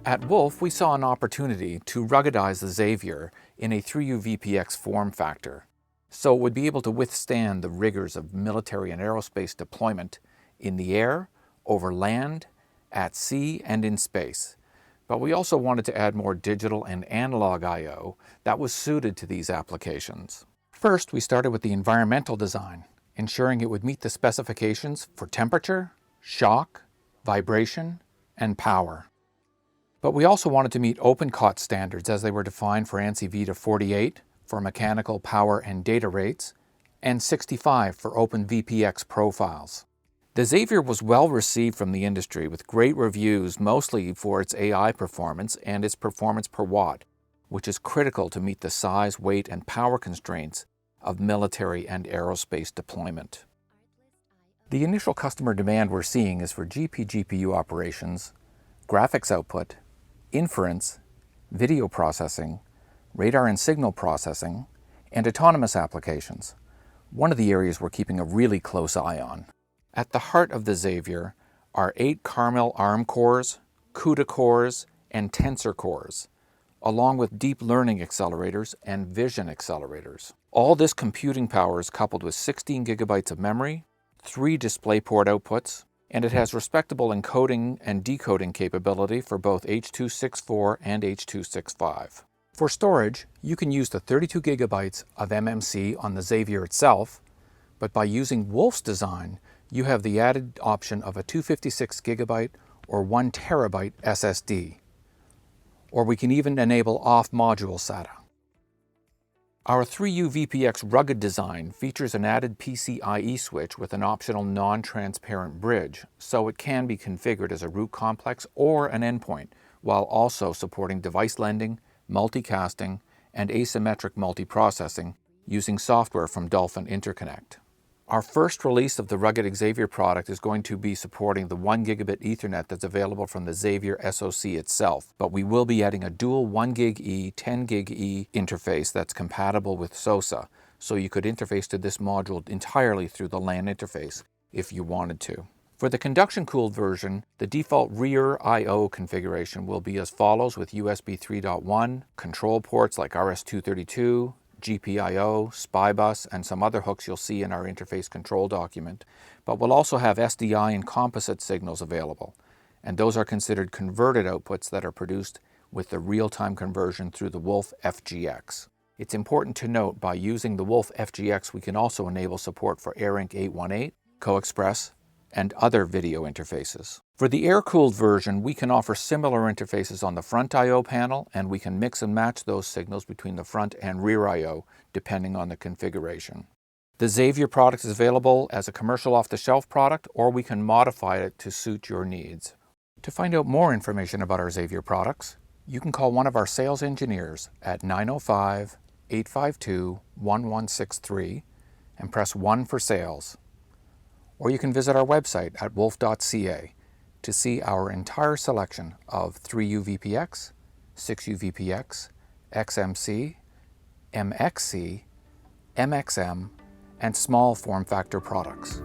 At Wolf, we saw an opportunity to ruggedize the Xavier in a 3U VPX form factor, so it would be able to withstand the rigors of military and aerospace deployment in the air, over land, at sea, and in space. But we also wanted to add more digital and analog I/O that was suited to these applications. First, we started with the environmental design, ensuring it would meet the specifications for temperature, shock, vibration, and power. But we also wanted to meet OpenCOT standards as they were defined for ANSI VITA 48 for mechanical power and data rates, and 65 for OpenVPX profiles. The Xavier was well received from the industry with great reviews, mostly for its AI performance and its performance per watt, which is critical to meet the size, weight, and power constraints of military and aerospace deployment. The initial customer demand we're seeing is for GPGPU operations, graphics output, inference, video processing, radar and signal processing, and autonomous applications, one of the areas we're keeping a really close eye on. At the heart of the Xavier are 8 Carmel ARM cores, CUDA cores, and Tensor cores, along with deep learning accelerators and vision accelerators. All this computing power is coupled with 16 gigabytes of memory, 3 DisplayPort outputs, and it has respectable encoding and decoding capability for both H.264 and H.265. For storage, you can use the 32 gigabytes of MMC on the Xavier itself, but by using Wolf's design, you have the added option of a 256 gigabyte or 1 terabyte SSD, or we can even enable off-module SATA. Our 3U VPX rugged design features an added PCIe switch with an optional non-transparent bridge, so it can be configured as a root complex or an endpoint, while also supporting device lending, multicasting, and asymmetric multiprocessing using software from Dolphin Interconnect. Our first release of the rugged Xavier product is going to be supporting the 1 gigabit Ethernet that's available from the Xavier SoC itself, but we will be adding a dual 1 gig E, 10 gig E interface that's compatible with SOSA, so you could interface to this module entirely through the LAN interface if you wanted to. For the conduction-cooled version, the default rear I/O configuration will be as follows with USB 3.1, control ports like RS-232, GPIO, SPI-Bus, and some other hooks you'll see in our interface control document, but we'll also have SDI and composite signals available, and those are considered converted outputs that are produced with the real-time conversion through the Wolf FGX. It's important to note by using the Wolf FGX we can also enable support for ARINC 818, CoExpress, and other video interfaces. For the air-cooled version, we can offer similar interfaces on the front I/O panel, and we can mix and match those signals between the front and rear I/O depending on the configuration. The Xavier product is available as a commercial off-the-shelf product, or we can modify it to suit your needs. To find out more information about our Xavier products, you can call one of our sales engineers at 905-852-1163 and press 1 for sales. Or you can visit our website at wolf.ca to see our entire selection of 3U VPX, 6U VPX, XMC, MXC, MXM, and small form factor products.